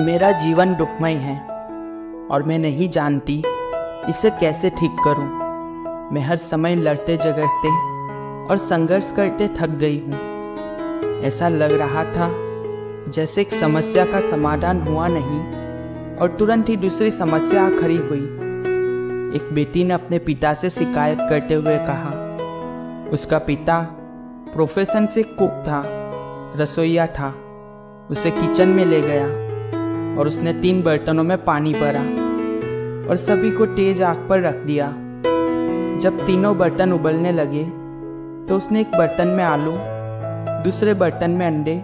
मेरा जीवन दुखमय है और मैं नहीं जानती इसे कैसे ठीक करूं। मैं हर समय लड़ते झगड़ते और संघर्ष करते थक गई हूं। ऐसा लग रहा था जैसे एक समस्या का समाधान हुआ नहीं और तुरंत ही दूसरी समस्या आ खड़ी हुई। एक बेटी ने अपने पिता से शिकायत करते हुए कहा, उसका पिता प्रोफेशन से कुक था, रसोइया था। उसे किचन में ले गया और उसने 3 बर्तनों में पानी भरा और सभी को तेज आग पर रख दिया। जब तीनों बर्तन उबलने लगे तो उसने एक बर्तन में आलू, दूसरे बर्तन में अंडे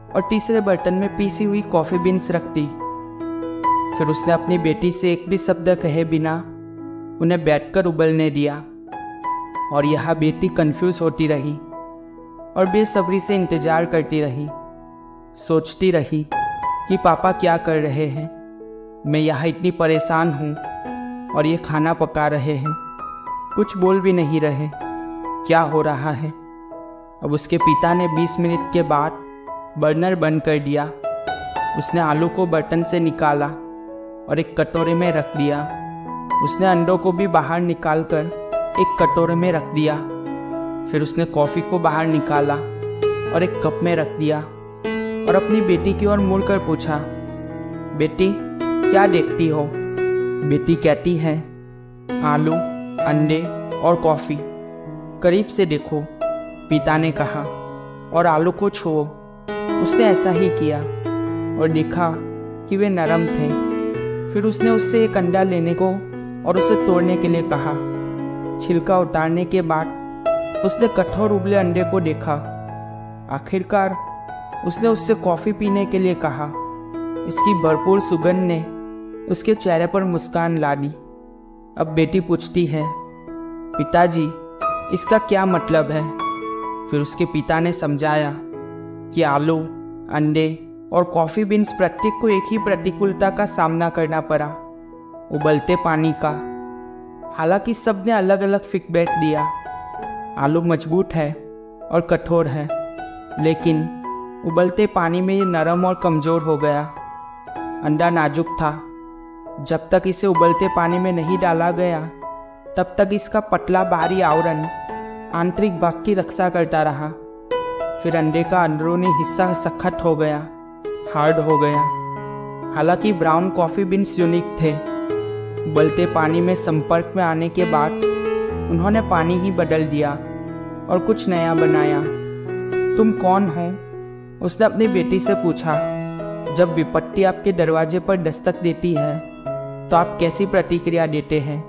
और तीसरे बर्तन में पीसी हुई कॉफ़ी बीन्स रख दी। फिर उसने अपनी बेटी से एक भी शब्द कहे बिना उन्हें बैठकर उबलने दिया और यह बेटी कंफ्यूज होती रही और बेसब्री से इंतज़ार करती रही। सोचती रही कि पापा क्या कर रहे हैं, मैं यहाँ इतनी परेशान हूँ और ये खाना पका रहे हैं, कुछ बोल भी नहीं रहे, क्या हो रहा है। अब उसके पिता ने 20 मिनट के बाद बर्नर बंद कर दिया। उसने आलू को बर्तन से निकाला और एक कटोरे में रख दिया। उसने अंडों को भी बाहर निकालकर एक कटोरे में रख दिया। फिर उसने कॉफ़ी को बाहर निकाला और एक कप में रख दिया और अपनी बेटी की ओर मुड़कर पूछा, बेटी क्या देखती हो। बेटी कहती है, आलू, अंडे और कॉफ़ी। करीब से देखो, पिता ने कहा, और आलू को छुओ। उसने ऐसा ही किया और देखा कि वे नरम थे। फिर उसने उससे एक अंडा लेने को और उसे तोड़ने के लिए कहा। छिलका उतारने के बाद उसने कठोर उबले अंडे को देखा। आखिरकार उसने उससे कॉफ़ी पीने के लिए कहा। इसकी भरपूर सुगंध ने उसके चेहरे पर मुस्कान ला दी। अब बेटी पूछती है, पिताजी इसका क्या मतलब है। फिर उसके पिता ने समझाया कि आलू, अंडे और कॉफ़ी बीन्स प्रत्येक को एक ही प्रतिकूलता का सामना करना पड़ा, उबलते पानी का। हालांकि सब ने अलग अलग फीडबैक दिया। आलू मजबूत है और कठोर है, लेकिन उबलते पानी में ये नरम और कमज़ोर हो गया। अंडा नाजुक था, जब तक इसे उबलते पानी में नहीं डाला गया तब तक इसका पतला बाहरी आवरण आंतरिक भाग की रक्षा करता रहा। फिर अंडे का अंदरूनी हिस्सा सख्त हो गया, हार्ड हो गया। हालांकि ब्राउन कॉफ़ी बीन्स यूनिक थे। उबलते पानी में संपर्क में आने के बाद उन्होंने पानी ही बदल दिया और कुछ नया बनाया। तुम कौन हो? उसने अपनी बेटी से पूछा। जब विपत्ति आपके दरवाजे पर दस्तक देती है तो आप कैसी प्रतिक्रिया देते हैं?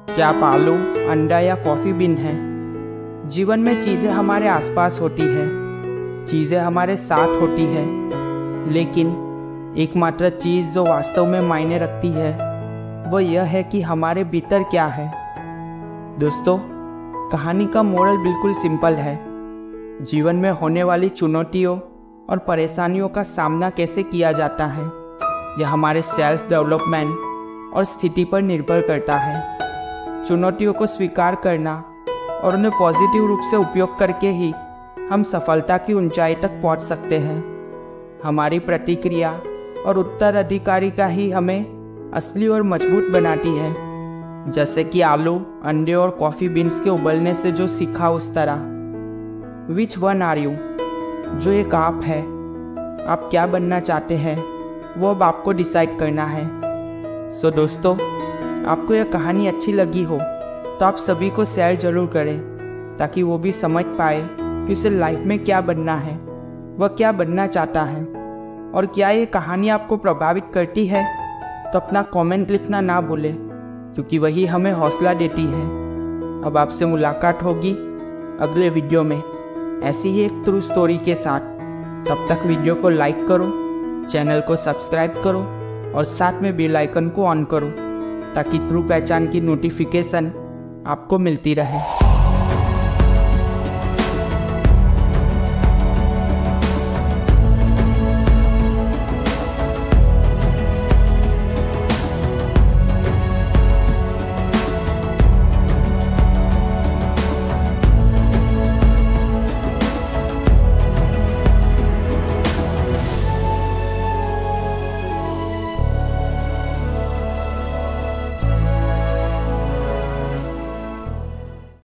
क्या आप आलू, अंडा या कॉफ़ी बीन हैं? जीवन में चीज़ें हमारे आसपास होती हैं, चीज़ें हमारे साथ होती हैं, लेकिन एकमात्र चीज़ जो वास्तव में मायने रखती है वो यह है कि हमारे भीतर क्या है। दोस्तों, कहानी का मोरल बिल्कुल सिंपल है। जीवन में होने वाली चुनौतियों और परेशानियों का सामना कैसे किया जाता है यह हमारे सेल्फ डेवलपमेंट और स्थिति पर निर्भर करता है। चुनौतियों को स्वीकार करना और उन्हें पॉजिटिव रूप से उपयोग करके ही हम सफलता की ऊंचाई तक पहुंच सकते हैं। हमारी प्रतिक्रिया और उत्तराधिकारी का ही हमें असली और मजबूत बनाती है। जैसे कि आलू, अंडे और कॉफ़ी बीन्स के उबलने से जो सीखा उस तरह। Which one are you? जो एक आप है। आप क्या बनना चाहते हैं वो अब आपको डिसाइड करना है। सो दोस्तों, आपको यह कहानी अच्छी लगी हो तो आप सभी को शेयर ज़रूर करें ताकि वो भी समझ पाए कि उसे लाइफ में क्या बनना है, वह क्या बनना चाहता है। और क्या ये कहानी आपको प्रभावित करती है तो अपना कमेंट लिखना ना भूलें, क्योंकि वही हमें हौसला देती है। अब आपसे मुलाकात होगी अगले वीडियो में ऐसी ही एक ट्रू स्टोरी के साथ। तब तक वीडियो को लाइक करो, चैनल को सब्सक्राइब करो और साथ में बेल आइकन को ऑन करो ताकि ट्रू पहचान की नोटिफिकेशन आपको मिलती रहे।